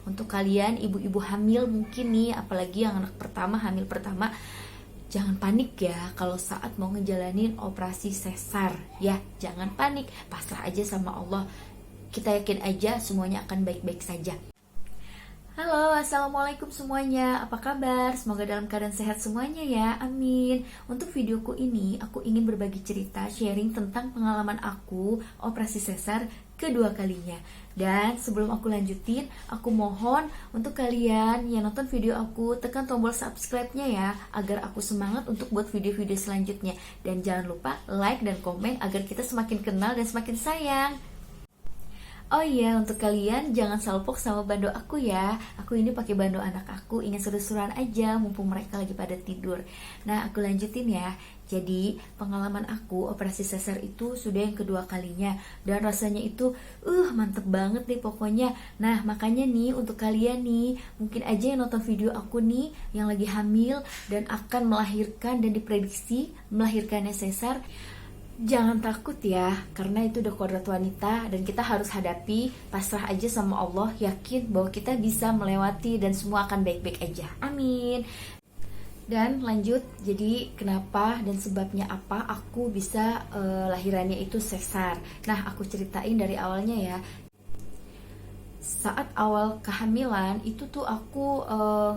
untuk kalian ibu-ibu hamil mungkin nih, apalagi yang anak pertama, hamil pertama, jangan panik ya kalau saat mau ngejalanin operasi sesar ya. Jangan panik, pasrah aja sama Allah. Kita yakin aja semuanya akan baik-baik saja. Halo, assalamualaikum semuanya. Apa kabar? Semoga dalam keadaan sehat semuanya ya. Amin. Untuk videoku ini, aku ingin berbagi cerita, sharing tentang pengalaman aku operasi sesar kedua kalinya. Dan sebelum aku lanjutin, aku mohon untuk kalian yang nonton video aku, tekan tombol subscribe-nya ya, agar aku semangat untuk buat video-video selanjutnya. Dan jangan lupa like dan komen agar kita semakin kenal dan semakin sayang. Oh iya, untuk kalian jangan salpok sama bando aku ya. Aku ini pakai bando anak aku, ingin seru-seruan aja mumpung mereka lagi pada tidur. Nah, aku lanjutin ya. Jadi, pengalaman aku operasi sesar itu sudah yang kedua kalinya. Dan rasanya itu, mantep banget nih pokoknya. Nah, makanya nih untuk kalian nih, mungkin aja yang nonton video aku nih, yang lagi hamil dan akan melahirkan dan diprediksi melahirkannya sesar, jangan takut ya, karena itu udah kodrat wanita dan kita harus hadapi, pasrah aja sama Allah, yakin bahwa kita bisa melewati dan semua akan baik-baik aja. Amin. Dan lanjut, jadi kenapa dan sebabnya apa aku bisa lahirannya itu sesar. Nah, aku ceritain dari awalnya ya. Saat awal kehamilan itu tuh aku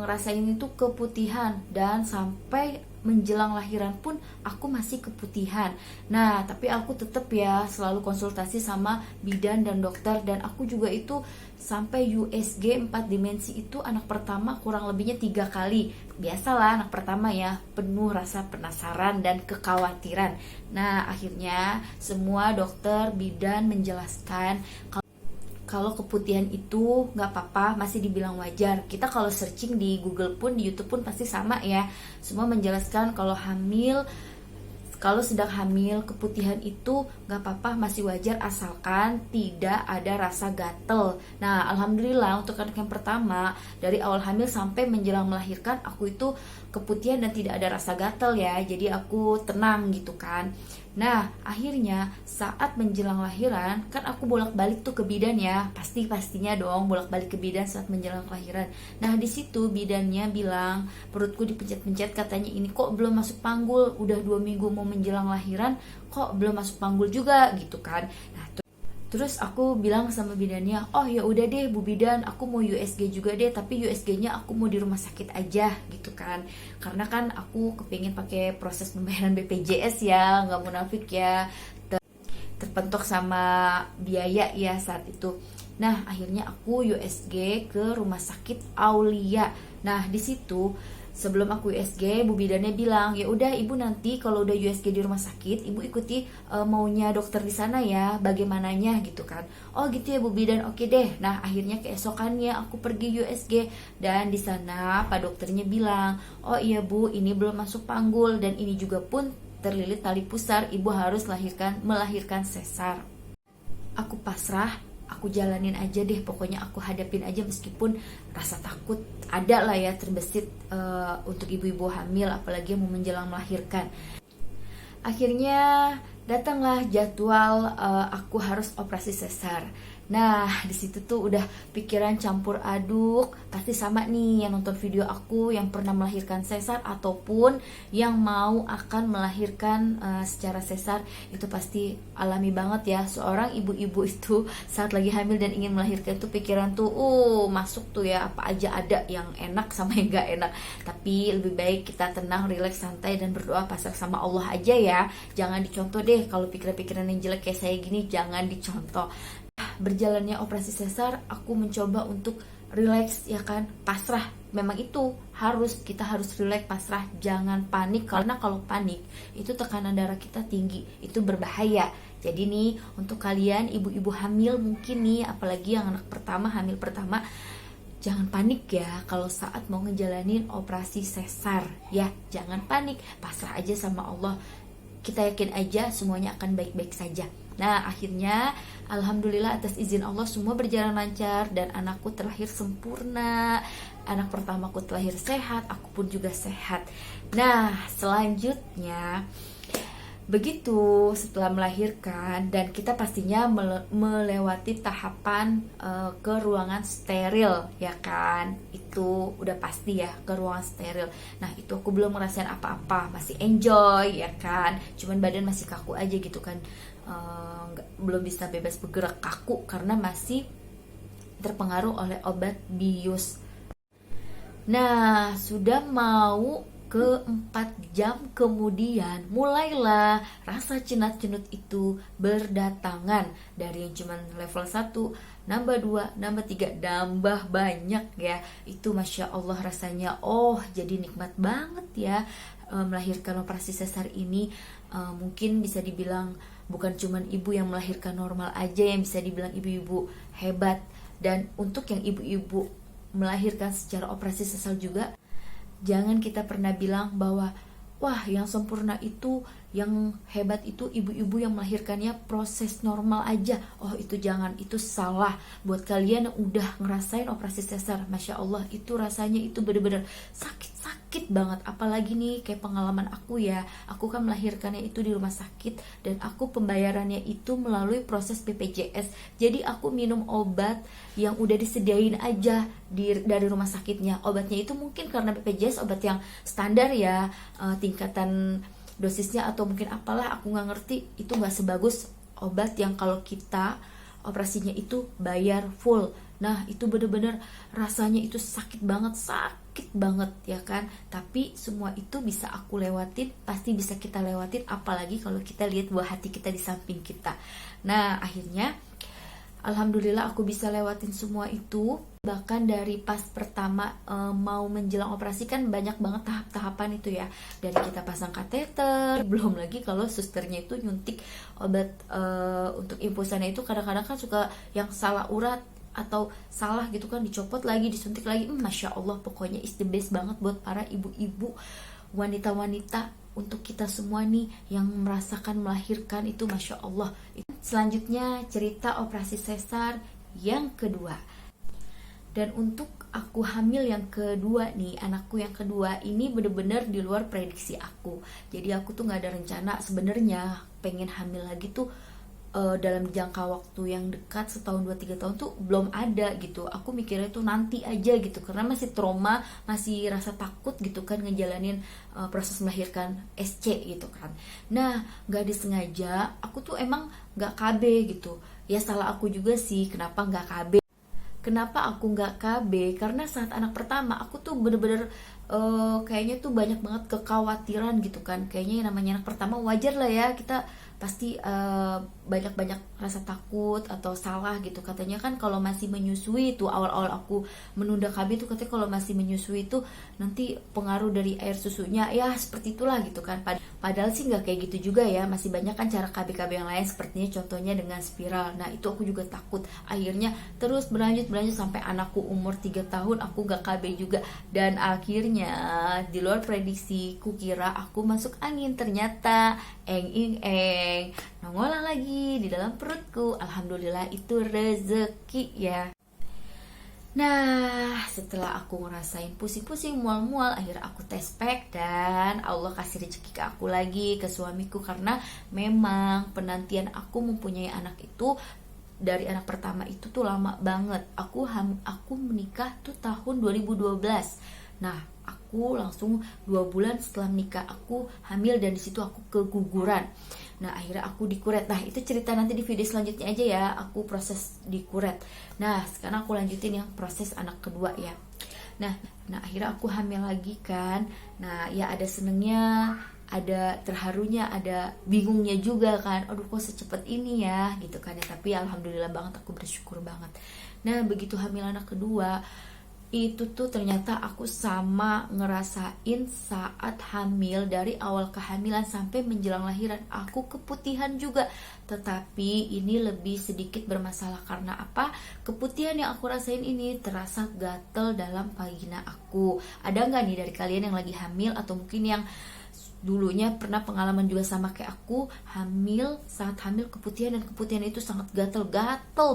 ngerasain itu keputihan, dan sampai menjelang lahiran pun aku masih keputihan. Nah, tapi aku tetap ya selalu konsultasi sama bidan dan dokter, dan aku juga itu sampai USG 4 dimensi itu anak pertama kurang lebihnya 3 kali. Biasalah anak pertama ya, penuh rasa penasaran dan kekhawatiran. Nah, akhirnya semua dokter bidan menjelaskan kalau keputihan itu nggak apa-apa, masih dibilang wajar. Kita kalau searching di Google pun, di YouTube pun pasti sama ya. Semua menjelaskan kalau sedang hamil, keputihan itu nggak apa-apa, masih wajar asalkan tidak ada rasa gatel. Nah, alhamdulillah untuk anak yang pertama, dari awal hamil sampai menjelang melahirkan, aku itu keputihan dan tidak ada rasa gatel ya. Jadi aku tenang gitu kan. Nah, akhirnya saat menjelang lahiran, kan aku bolak-balik tuh ke bidan ya. Pastinya dong bolak-balik ke bidan saat menjelang lahiran. Nah, di situ bidannya bilang, perutku dipencet-pencet, katanya ini kok belum masuk panggul, udah 2 minggu mau menjelang lahiran, kok belum masuk panggul juga gitu kan. Nah, terus aku bilang sama bidannya, oh ya udah deh Bu Bidan, aku mau USG juga deh, tapi USG-nya aku mau di rumah sakit aja gitu kan. Karena kan aku kepingin pakai proses pembayaran BPJS ya, nggak munafik ya, terpentok sama biaya ya saat itu. Nah, akhirnya aku USG ke rumah sakit Aulia. Nah, di situ sebelum aku USG, Bu bidannya bilang, ya udah Ibu nanti kalau udah USG di rumah sakit, Ibu ikuti maunya dokter di sana ya, bagaimananya gitu kan. Oh gitu ya Bu bidan, oke deh. Nah, akhirnya keesokannya aku pergi USG, dan di sana Pak dokternya bilang, oh iya Bu, ini belum masuk panggul dan ini juga pun terlilit tali pusar, Ibu harus melahirkan sesar. Aku pasrah, aku jalanin aja deh, pokoknya aku hadapin aja meskipun rasa takut ada lah ya terbesit untuk ibu-ibu hamil, apalagi yang mau menjelang melahirkan. Akhirnya datanglah jadwal aku harus operasi sesar. Nah, di situ tuh udah pikiran campur aduk. Pasti sama nih yang nonton video aku yang pernah melahirkan sesar ataupun yang mau akan melahirkan secara sesar, itu pasti alami banget ya. Seorang ibu-ibu itu saat lagi hamil dan ingin melahirkan itu pikiran tuh masuk tuh ya, apa aja ada yang enak sama yang gak enak. Tapi lebih baik kita tenang, rileks, santai, dan berdoa pasrah sama Allah aja ya. Jangan dicontoh deh kalau pikiran-pikiran yang jelek kayak saya gini, jangan dicontoh. Berjalannya operasi sesar, aku mencoba untuk relax ya kan, pasrah. Memang itu kita harus relax, pasrah, jangan panik, karena kalau panik itu tekanan darah kita tinggi, itu berbahaya. Jadi nih untuk kalian ibu-ibu hamil mungkin nih, apalagi yang anak pertama, hamil pertama, jangan panik ya kalau saat mau ngejalanin operasi sesar ya. Jangan panik, pasrah aja sama Allah. Kita yakin aja semuanya akan baik-baik saja. Nah, akhirnya alhamdulillah atas izin Allah semua berjalan lancar dan anakku terlahir sempurna. Anak pertamaku terlahir sehat, aku pun juga sehat. Nah, selanjutnya Begitu setelah melahirkan dan kita pastinya melewati tahapan ke ruangan steril ya kan, itu udah pasti ya ke ruangan steril. Nah itu aku belum ngerasain apa-apa, masih enjoy ya kan, cuman badan masih kaku aja gitu kan. Belum bisa bebas bergerak, kaku karena masih terpengaruh oleh obat bius. Nah, sudah mau ke 4 jam kemudian mulailah rasa cenat-cenut itu berdatangan, dari yang cuman level 1 nambah 2 nambah 3 nambah banyak ya. Itu Masya Allah rasanya, oh jadi nikmat banget ya melahirkan operasi sesar ini. Mungkin bisa dibilang bukan cuman ibu yang melahirkan normal aja yang bisa dibilang ibu-ibu hebat, dan untuk yang ibu-ibu melahirkan secara operasi sesar juga, jangan kita pernah bilang bahwa wah yang sempurna itu, yang hebat itu ibu-ibu yang melahirkannya proses normal aja. Oh itu jangan, itu salah. Buat kalian yang udah ngerasain operasi sesar, Masya Allah itu rasanya itu bener-bener sakit banget. Apalagi nih kayak pengalaman aku ya, aku kan melahirkannya itu di rumah sakit, dan aku pembayarannya itu melalui proses BPJS. Jadi aku minum obat yang udah disediain aja dari rumah sakitnya. Obatnya itu mungkin karena BPJS obat yang standar ya, tingkatan dosisnya atau mungkin apalah aku nggak ngerti, itu nggak sebagus obat yang kalau kita operasinya itu bayar full. Nah itu bener-bener rasanya itu sakit banget ya kan, tapi semua itu bisa aku lewatin, pasti bisa kita lewatin, apalagi kalau kita lihat buah hati kita di samping kita. Nah akhirnya Alhamdulillah aku bisa lewatin semua itu. Bahkan dari pas pertama mau menjelang operasi kan banyak banget tahap-tahapan itu ya. Dari kita pasang kateter, belum lagi kalau susternya itu nyuntik obat untuk infusannya itu kadang-kadang kan suka yang salah urat atau salah gitu kan, dicopot lagi, disuntik lagi. Masya Allah pokoknya is the best banget buat para ibu-ibu, wanita-wanita, untuk kita semua nih yang merasakan melahirkan itu Masya Allah. Selanjutnya cerita operasi sesar yang kedua. Dan untuk aku hamil yang kedua nih, anakku yang kedua ini bener-bener di luar prediksi aku. Jadi aku tuh gak ada rencana sebenarnya pengen hamil lagi tuh dalam jangka waktu yang dekat, setahun 2-3 tahun tuh belum ada gitu. Aku mikirnya tuh nanti aja gitu, karena masih trauma, masih rasa takut gitu kan ngejalanin proses melahirkan SC gitu kan. Nah gak disengaja aku tuh emang gak KB gitu. Ya salah aku juga sih kenapa gak KB. Kenapa aku gak KB? Karena saat anak pertama aku tuh bener-bener kayaknya tuh banyak banget kekhawatiran gitu kan. Kayaknya yang namanya anak pertama wajar lah ya, kita pasti banyak-banyak rasa takut atau salah gitu. Katanya kan kalau masih menyusui, tuh awal-awal aku menunda KB tuh katanya kalau masih menyusui itu nanti pengaruh dari air susunya, ya seperti itulah gitu kan. Padahal sih nggak kayak gitu juga ya, masih banyak kan cara KB-KB yang lain, sepertinya contohnya dengan spiral. Nah itu aku juga takut. Akhirnya terus berlanjut sampai anakku umur 3 tahun aku nggak KB juga. Dan akhirnya di luar prediksi, kukira aku masuk angin, ternyata eng nongol lagi di dalam perutku. Alhamdulillah itu rezeki ya. Nah setelah aku ngerasain pusing-pusing, mual-mual, akhirnya aku tes pack dan Allah kasih rezeki ke aku lagi, ke suamiku. Karena memang penantian aku mempunyai anak itu dari anak pertama itu tuh lama banget. Aku menikah tuh tahun 2012. Nah aku langsung 2 bulan setelah menikah aku hamil, dan disitu aku keguguran. Nah akhirnya aku dikuret. Nah itu cerita nanti di video selanjutnya aja ya, aku proses dikuret. Nah sekarang aku lanjutin yang proses anak kedua ya. Nah akhirnya aku hamil lagi kan. Nah ya ada senengnya, ada terharunya, ada bingungnya juga kan. Aduh kok secepat ini ya gitu kan ya. Tapi alhamdulillah banget, aku bersyukur banget. Nah begitu hamil anak kedua itu tuh ternyata aku sama ngerasain saat hamil, dari awal kehamilan sampai menjelang lahiran aku keputihan juga. Tetapi ini lebih sedikit bermasalah karena apa? Keputihan yang aku rasain ini terasa gatel dalam vagina aku. Ada nggak nih dari kalian yang lagi hamil atau mungkin yang dulunya pernah pengalaman juga sama kayak aku, hamil, saat hamil keputihan, dan keputihan itu sangat gatel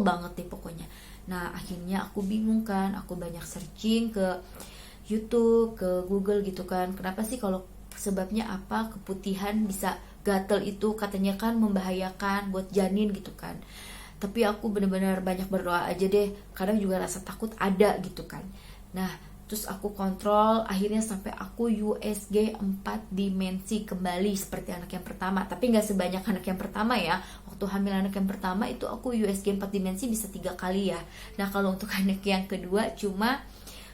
banget nih pokoknya. Nah akhirnya aku bingung kan, aku banyak searching ke YouTube, ke Google gitu kan, kenapa sih, kalau sebabnya apa keputihan bisa gatel itu katanya kan membahayakan buat janin gitu kan. Tapi aku bener-bener banyak berdoa aja deh, kadang juga rasa takut ada gitu kan. Nah terus aku kontrol, akhirnya sampai aku USG 4 dimensi kembali seperti anak yang pertama. Tapi gak sebanyak anak yang pertama ya. Waktu hamil anak yang pertama itu aku USG 4 dimensi bisa 3 kali ya. Nah kalau untuk anak yang kedua cuma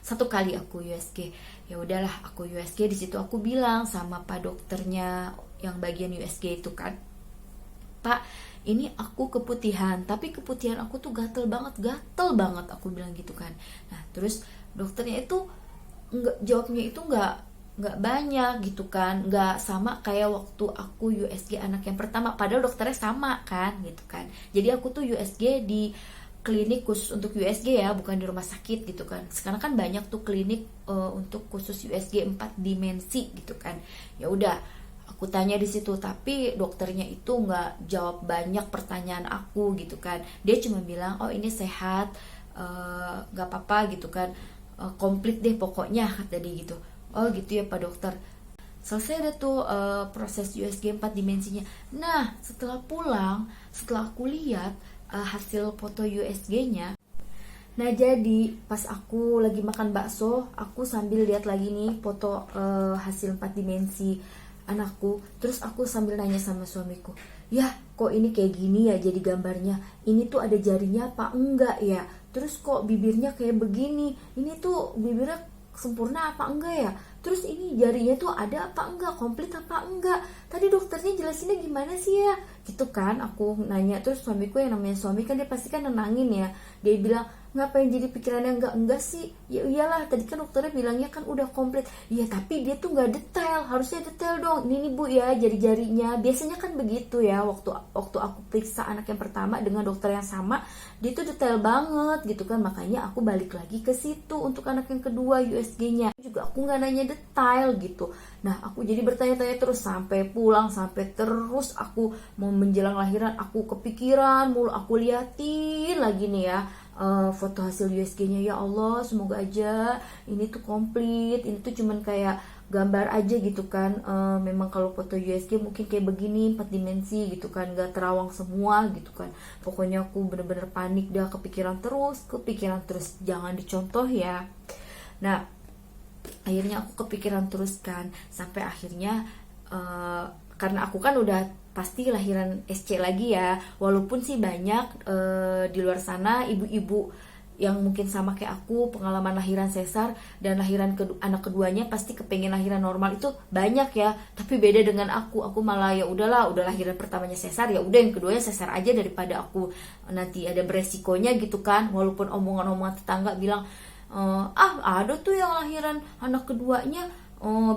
1 kali aku USG. Ya udahlah aku USG, di situ aku bilang sama pak dokternya yang bagian USG itu kan, Pak, ini aku keputihan, tapi keputihan aku tuh gatel banget aku bilang gitu kan. Nah terus dokternya itu jawabnya itu nggak banyak gitu kan, nggak sama kayak waktu aku USG anak yang pertama, padahal dokternya sama kan gitu kan. Jadi aku tuh USG di klinik khusus untuk USG ya, bukan di rumah sakit gitu kan. Sekarang kan banyak tuh klinik untuk khusus USG 4 dimensi gitu kan. Ya udah aku tanya di situ, tapi dokternya itu nggak jawab banyak pertanyaan aku gitu kan. Dia cuma bilang, oh ini sehat, nggak apa-apa gitu kan, komplit deh pokoknya kata dia gitu. Oh gitu ya pak dokter. Selesai deh tuh proses USG 4 dimensinya. Nah setelah pulang, setelah aku lihat hasil foto USG-nya, nah jadi pas aku lagi makan bakso, aku sambil lihat lagi nih foto hasil 4 dimensi anakku. Terus aku sambil nanya sama suamiku, ya kok ini kayak gini ya jadi gambarnya, ini tuh ada jarinya apa enggak ya, terus kok bibirnya kayak begini, ini tuh bibirnya sempurna apa enggak ya, terus ini jarinya tuh ada apa enggak, komplit apa enggak, tadi dokternya jelasinnya gimana sih ya gitu kan. Aku nanya, terus suamiku yang namanya suami kan dia pasti kan nenangin ya, dia bilang ngapain jadi pikirannya enggak sih, ya iyalah tadi kan dokternya bilangnya kan udah komplit. Iya tapi dia tuh nggak detail, harusnya detail dong, ini nih bu ya jari-jarinya, biasanya kan begitu ya. Waktu aku periksa anak yang pertama dengan dokter yang sama, dia tuh detail banget gitu kan. Makanya aku balik lagi ke situ untuk anak yang kedua USG-nya juga aku nggak nanya detail gitu. Nah aku jadi bertanya-tanya terus sampai pulang, sampai terus aku mau menjelang lahiran aku kepikiran mulu, aku liatin lagi nih ya foto hasil USG-nya. Ya Allah semoga aja ini tuh komplit, ini tuh cuman kayak gambar aja gitu kan. Memang kalau foto USG mungkin kayak begini 4 dimensi gitu kan, gak terawang semua gitu kan. Pokoknya aku bener-bener panik dah, kepikiran terus, jangan dicontoh ya. Nah akhirnya aku kepikiran terus kan, sampai akhirnya karena aku kan udah pasti lahiran SC lagi ya, walaupun sih banyak di luar sana ibu-ibu yang mungkin sama kayak aku pengalaman lahiran sesar dan lahiran anak keduanya pasti kepengen lahiran normal, itu banyak ya. Tapi beda dengan aku malah ya udahlah, udah lahiran pertamanya sesar ya udah yang keduanya sesar aja daripada aku nanti ada beresikonya gitu kan. Walaupun omongan-omongan tetangga bilang ada tuh yang lahiran anak keduanya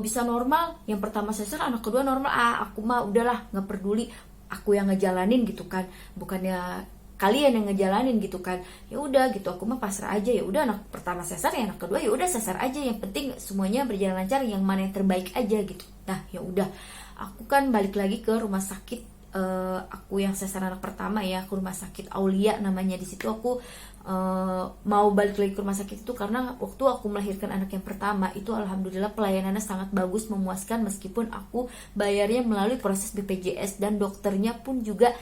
bisa normal, yang pertama sesar anak kedua normal. Aku mah udahlah nggak peduli, aku yang ngejalanin gitu kan, bukannya kalian yang ngejalanin gitu kan. Ya udah gitu, aku mah pasrah aja, ya udah anak pertama sesar, ya anak kedua ya udah sesar aja, yang penting semuanya berjalan lancar, yang mana yang terbaik aja gitu. Nah ya udah aku kan balik lagi ke rumah sakit aku yang sesar anak pertama ya, ke rumah sakit Aulia namanya. Di situ aku mau balik lagi ke rumah sakit itu karena waktu aku melahirkan anak yang pertama itu alhamdulillah pelayanannya sangat bagus, memuaskan, meskipun aku bayarnya melalui proses BPJS dan dokternya pun juga,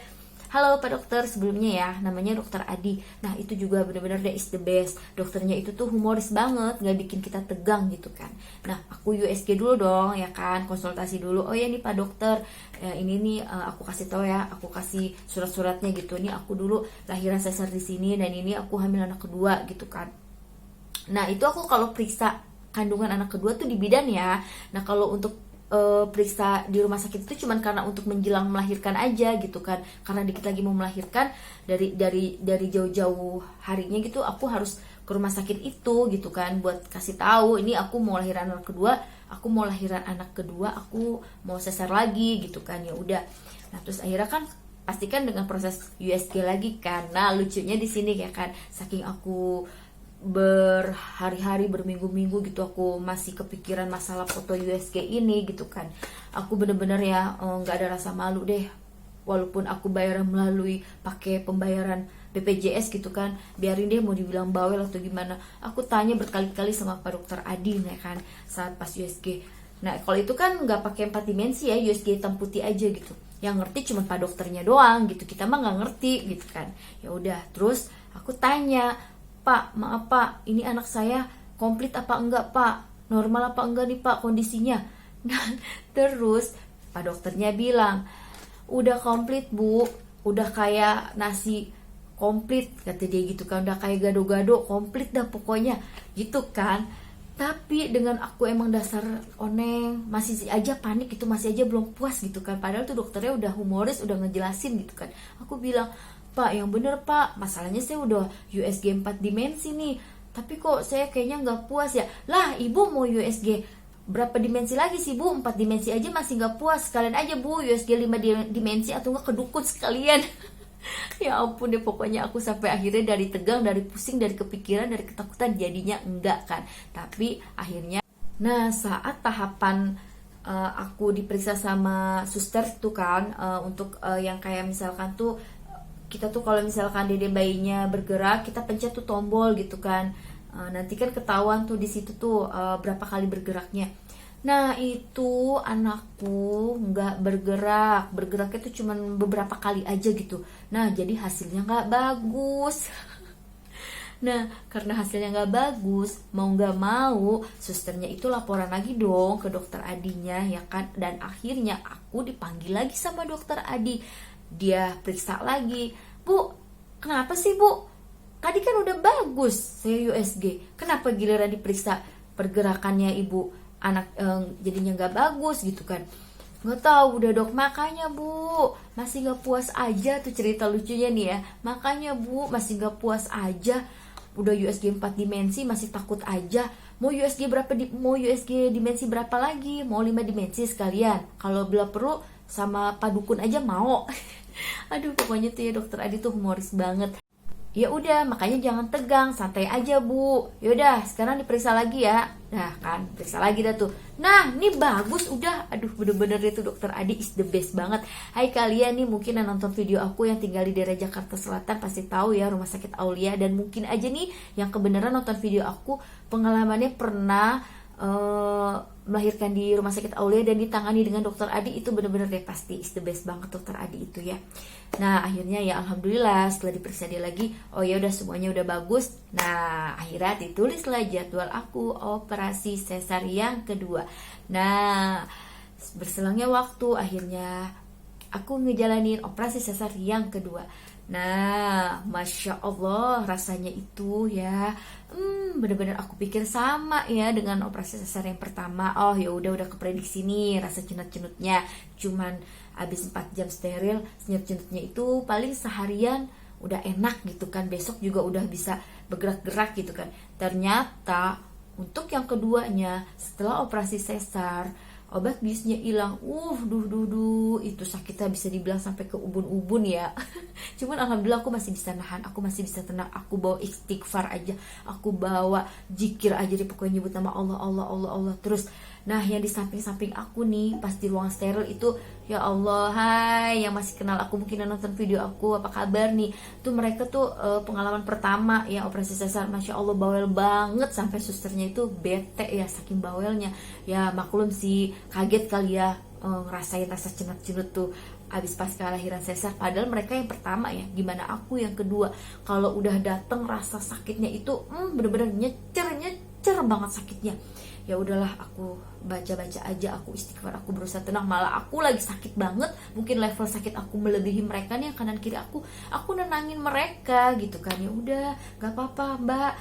halo Pak Dokter sebelumnya ya, namanya Dokter Adi. Nah itu juga benar-benar dia is the best. Dokternya itu tuh humoris banget, nggak bikin kita tegang gitu kan. Nah aku USG dulu dong ya kan, konsultasi dulu. Oh ya nih Pak Dokter, ini nih aku kasih tahu ya, aku kasih surat-suratnya gitu. Nih aku dulu lahiran sesar di sini dan ini aku hamil anak kedua gitu kan. Nah itu aku kalau periksa kandungan anak kedua tuh di bidan ya. Nah kalau untuk periksa di rumah sakit itu cuman karena untuk menjelang melahirkan aja gitu kan, karena dikit lagi mau melahirkan, dari jauh-jauh harinya gitu aku harus ke rumah sakit itu gitu kan, buat kasih tahu ini aku mau lahiran anak kedua, aku mau sesar lagi gitu kan. Ya udah, nah terus akhirnya kan pastikan dengan proses USG lagi kan. Nah lucunya di sini ya kan, saking aku berhari-hari, berminggu-minggu gitu aku masih kepikiran masalah foto USG ini gitu kan. Aku bener-bener ya nggak ada rasa malu deh, walaupun aku bayar melalui pakai pembayaran BPJS gitu kan, biarin deh mau dibilang bawel atau gimana. Aku tanya berkali-kali sama Pak Dokter Adi ya kan saat pas USG, Nah kalau itu kan nggak pakai 4 dimensi ya, USG hitam putih aja gitu. Yang ngerti cuma pak dokternya doang gitu, kita mah nggak ngerti gitu kan. Ya udah, terus aku tanya, Pak maaf Pak, ini anak saya komplit apa enggak Pak, normal apa enggak nih Pak kondisinya. Nah terus pak dokternya bilang, udah komplit Bu, udah kayak nasi komplit kata dia gitu kan, udah kayak gado-gado komplit dah pokoknya gitu kan. Tapi dengan aku emang dasar oneng, masih aja panik gitu, masih aja belum puas gitu kan. Padahal tuh dokternya udah humoris, udah ngejelasin gitu kan. Aku bilang, Pak yang bener Pak, masalahnya saya udah USG 4 dimensi nih, tapi kok saya kayaknya nggak puas ya. Lah ibu mau USG berapa dimensi lagi sih Bu, 4 dimensi aja masih nggak puas, sekalian aja Bu USG 5 dimensi atau nggak kedukun sekalian. Ya ampun deh, pokoknya aku sampai akhirnya dari tegang, dari pusing, dari kepikiran, dari ketakutan jadinya enggak kan. Tapi akhirnya, nah saat tahapan aku diperiksa sama suster tuh kan, untuk yang kayak misalkan tuh kita tuh kalau misalkan dede bayinya bergerak, kita pencet tuh tombol gitu kan. Nanti kan ketahuan tuh di situ tuh berapa kali bergeraknya. Nah itu anakku nggak bergerak, bergeraknya tuh cuman beberapa kali aja gitu. Nah jadi hasilnya nggak bagus. Nah karena hasilnya nggak bagus, mau nggak mau susternya itu laporan lagi dong ke dokter Adinya ya kan. Dan akhirnya aku dipanggil lagi sama dokter Adi. Dia periksa lagi, Bu kenapa sih Bu, tadi kan udah bagus saya USG, kenapa giliran diperiksa pergerakannya ibu anak jadinya nggak bagus gitu kan. Nggak tahu udah dok, makanya Bu masih nggak puas aja tuh, cerita lucunya nih ya. Makanya Bu masih nggak puas aja, udah USG 4 dimensi masih takut aja. Mau USG berapa mau USG dimensi berapa lagi, mau 5 dimensi sekalian, kalau bila perlu sama padukun aja mau. Aduh pokoknya tuh ya dokter Adi tuh humoris banget. Ya udah, makanya jangan tegang, santai aja Bu. Yaudah, sekarang diperiksa lagi ya. Nah kan, periksa lagi dah tuh. Nah, ini bagus udah. Aduh, bener-bener itu dokter Adi is the best banget. Hai kalian nih mungkin yang nonton video aku yang tinggal di daerah Jakarta Selatan pasti tahu ya Rumah Sakit Aulia. Dan mungkin aja nih yang kebenaran nonton video aku pengalamannya pernah melahirkan di Rumah Sakit Aulia dan ditangani dengan dokter Adi. Itu bener-bener deh pasti is the best banget dokter Adi itu ya. Nah akhirnya ya alhamdulillah setelah diperiksa dia lagi, oh ya udah semuanya udah bagus. Nah akhirnya ditulislah jadwal aku operasi sesar yang kedua. Nah berselangnya waktu, akhirnya aku ngejalanin operasi sesar yang kedua. Nah masya Allah rasanya itu ya, bener-bener aku pikir sama ya dengan operasi sesar yang pertama. Oh ya udah keprediksi nih rasa cenut-cenutnya, cuman abis 4 jam steril, cenut-cenutnya itu paling seharian udah enak gitu kan, besok juga udah bisa bergerak-gerak gitu kan. Ternyata untuk yang keduanya setelah operasi sesar, obat biusnya hilang. Itu sakitnya bisa dibilang sampai ke ubun-ubun ya. Cuman alhamdulillah aku masih bisa nahan, aku masih bisa tenang. Aku bawa istighfar aja, aku bawa zikir aja deh, pokoknya nyebut nama Allah, Allah, Allah, Allah terus. Nah yang di samping-samping aku nih pas di ruang steril itu, ya Allah, hai yang masih kenal aku mungkin yang nonton video aku, apa kabar nih? Tuh mereka tuh pengalaman pertama ya operasi sesar, masya Allah bawel banget sampai susternya itu bete ya saking bawelnya. Ya maklum sih, kaget kali ya ngerasain rasa cenut-cenut tuh abis pas kelahiran sesar. Padahal mereka yang pertama ya, gimana aku yang kedua. Kalau udah dateng rasa sakitnya itu bener-bener nyecer banget sakitnya. Ya udahlah, aku baca-baca aja, aku istighfar, aku berusaha tenang. Malah aku lagi sakit banget, mungkin level sakit aku melebihi mereka nih yang kanan kiri aku nenangin mereka gitu kan. Ya udah gak apa-apa Mbak,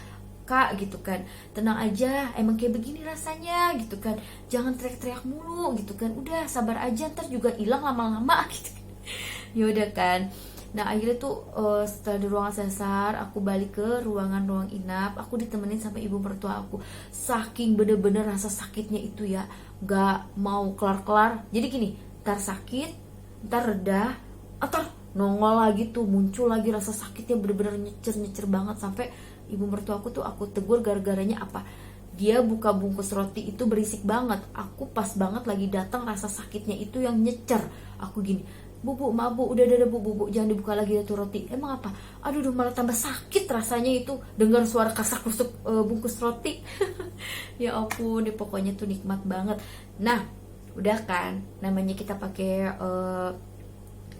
Kak gitu kan, tenang aja, emang kayak begini rasanya gitu kan, jangan teriak-teriak mulu gitu kan, udah sabar aja ntar juga hilang lama-lama gitu. Ya udah kan. Nah akhirnya tuh setelah di ruangan sesar, aku balik ke ruang inap. Aku ditemenin sama ibu mertua aku. Saking bener-bener rasa sakitnya itu ya, gak mau kelar-kelar. Jadi gini, ntar sakit, ntar reda, atau nongol lagi tuh, muncul lagi rasa sakitnya bener-bener nyecer banget. Sampai ibu mertua aku tuh aku tegur gara-garanya apa? Dia buka bungkus roti itu berisik banget. Aku pas banget lagi datang rasa sakitnya itu yang nyecer. Aku gini, Bu, maaf bu, udah bu, jangan dibuka lagi ya tuh roti. Emang apa? Aduh, malah tambah sakit rasanya itu dengar suara kasak kusuk bungkus roti. Ya ampun, deh pokoknya tuh nikmat banget. Nah, udah kan, namanya kita pakai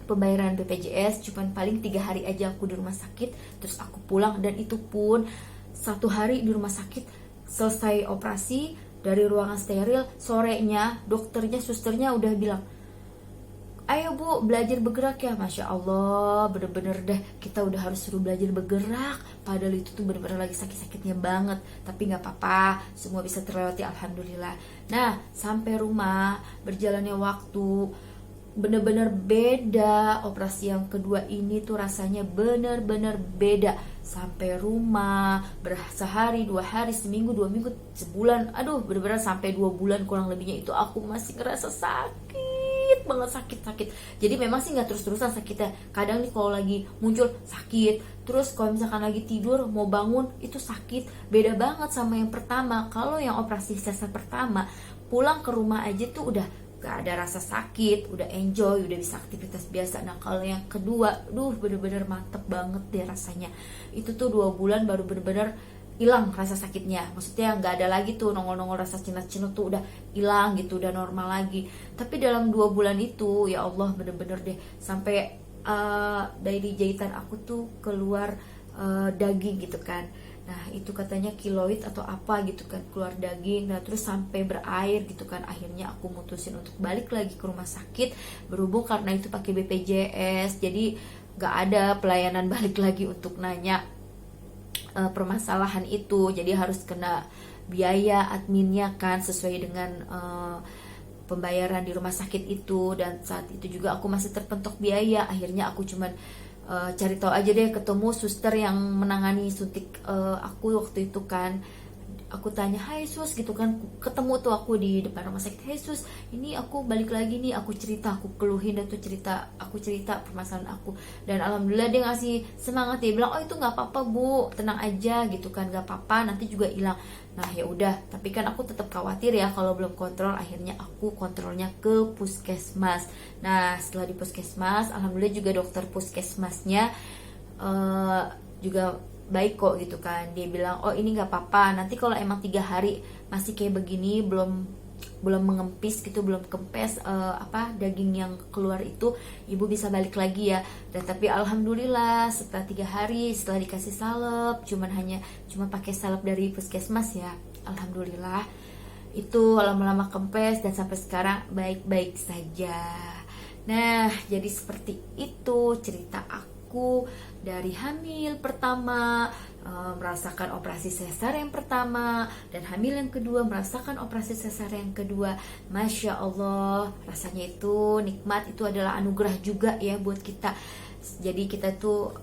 pembayaran BPJS cuman paling 3 hari aja aku di rumah sakit, terus aku pulang, dan itu pun 1 hari di rumah sakit. Selesai operasi dari ruangan steril, sorenya dokternya, susternya udah bilang, ayo bu, belajar bergerak ya. Masya Allah, bener-bener deh, kita udah harus suruh belajar bergerak. Padahal itu tuh bener-bener lagi sakit-sakitnya banget. Tapi gak apa-apa, semua bisa terlewati, alhamdulillah. Nah, sampai rumah, berjalannya waktu, bener-bener beda. Operasi yang kedua ini tuh rasanya bener-bener beda. Sampai rumah, sehari, 2 hari, seminggu, 2 minggu, sebulan, aduh bener-bener sampai 2 bulan kurang lebihnya itu aku masih ngerasa sakit banget, sakit. Jadi memang sih nggak terus-terusan sakitnya. Kadang nih kalau lagi muncul sakit, terus kalau misalkan lagi tidur mau bangun itu sakit. Beda banget sama yang pertama. Kalau yang operasi sesar pertama, pulang ke rumah aja tuh udah gak ada rasa sakit, udah enjoy, udah bisa aktivitas biasa. Nah kalau yang kedua, bener-bener mantep banget deh rasanya. Itu tuh 2 bulan baru bener-bener hilang rasa sakitnya. Maksudnya nggak ada lagi tuh nongol-nongol rasa cenut-cenut tuh, udah hilang gitu, udah normal lagi. Tapi dalam 2 bulan itu, ya Allah, bener-bener deh sampai dari jahitan aku tuh keluar daging gitu kan. Nah itu katanya kiloid atau apa gitu kan, keluar daging. Nah terus sampai berair gitu kan. Akhirnya aku mutusin untuk balik lagi ke rumah sakit. Berhubung karena itu pakai BPJS, jadi nggak ada pelayanan balik lagi untuk nanya permasalahan itu. Jadi harus kena biaya adminnya kan, sesuai dengan pembayaran di rumah sakit itu. Dan saat itu juga aku masih terpentok biaya. Akhirnya aku cuman cari tahu aja deh, ketemu suster yang menangani suntik aku waktu itu kan. Aku tanya, hai sus gitu kan, ketemu tuh aku di depan rumah sakit. Hai sus, ini aku balik lagi nih, aku cerita, aku keluhin dan tuh aku cerita permasalahan aku. Dan alhamdulillah dia ngasih semangat, dia bilang, oh itu nggak apa-apa bu, tenang aja gitu kan, nggak apa-apa, nanti juga hilang. Nah ya udah, tapi kan aku tetap khawatir ya kalau belum kontrol. Akhirnya aku kontrolnya ke puskesmas. Nah setelah di puskesmas, alhamdulillah juga dokter puskesmasnya juga baik kok gitu kan. Dia bilang, oh ini nggak apa-apa, nanti kalau emang 3 hari masih kayak begini, belum mengempis gitu, belum kempes daging yang keluar itu, ibu bisa balik lagi ya. Dan tapi alhamdulillah setelah 3 hari, setelah dikasih salep, cuma pakai salep dari puskesmas ya, alhamdulillah itu lama-lama kempes dan sampai sekarang baik-baik saja. Nah jadi seperti itu cerita aku dari hamil pertama, merasakan operasi sesar yang pertama, dan hamil yang kedua merasakan operasi sesar yang kedua. Masya Allah, rasanya itu nikmat. Itu adalah anugerah juga ya buat kita. Jadi kita tuh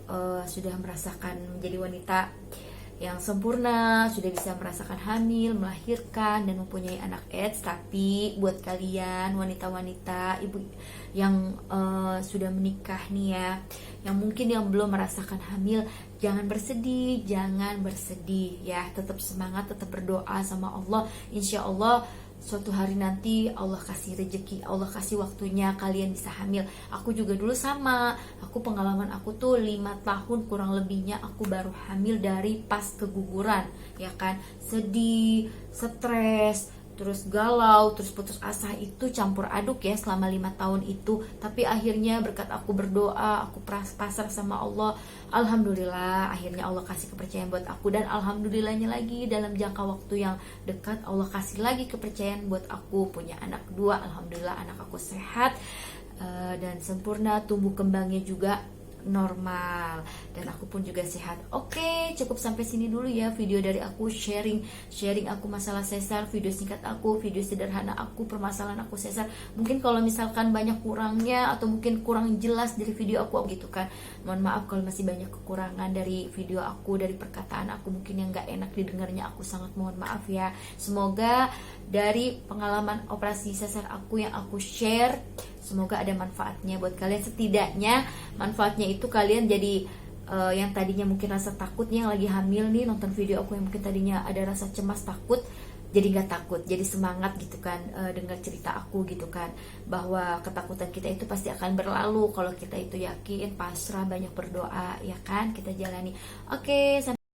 sudah merasakan menjadi wanita yang sempurna, sudah bisa merasakan hamil, melahirkan, dan mempunyai anak AIDS. Tapi buat kalian wanita-wanita, ibu yang sudah menikah nih ya, yang mungkin yang belum merasakan hamil, jangan bersedih ya. Tetap semangat, tetap berdoa sama Allah. Insya Allah suatu hari nanti Allah kasih rezeki, Allah kasih waktunya kalian bisa hamil. Aku juga dulu sama, pengalaman aku tuh 5 tahun kurang lebihnya aku baru hamil dari pas keguguran, ya kan. Sedih, stres, terus galau, terus putus asa, itu campur aduk ya selama 5 tahun itu. Tapi akhirnya berkat aku berdoa, aku pasrah sama Allah, alhamdulillah akhirnya Allah kasih kepercayaan buat aku. Dan alhamdulillahnya lagi dalam jangka waktu yang dekat Allah kasih lagi kepercayaan buat aku punya anak kedua. Alhamdulillah anak aku sehat dan sempurna, tumbuh kembangnya juga normal, dan aku pun juga sehat. Oke, cukup sampai sini dulu ya video dari aku, sharing aku masalah sesar, video singkat aku, video sederhana aku, permasalahan aku sesar. Mungkin kalau misalkan banyak kurangnya atau mungkin kurang jelas dari video aku gitu kan, mohon maaf kalau masih banyak kekurangan dari video aku, dari perkataan aku mungkin yang gak enak didengarnya, aku sangat mohon maaf ya. Semoga dari pengalaman operasi sesar aku yang aku share, semoga ada manfaatnya buat kalian. Setidaknya manfaatnya itu kalian jadi yang tadinya mungkin rasa takutnya yang lagi hamil nih, nonton video aku yang mungkin tadinya ada rasa cemas takut, jadi nggak takut, jadi semangat gitu kan, dengar cerita aku gitu kan, bahwa ketakutan kita itu pasti akan berlalu kalau kita itu yakin, pasrah, banyak berdoa, ya kan, kita jalani. Oke, sampai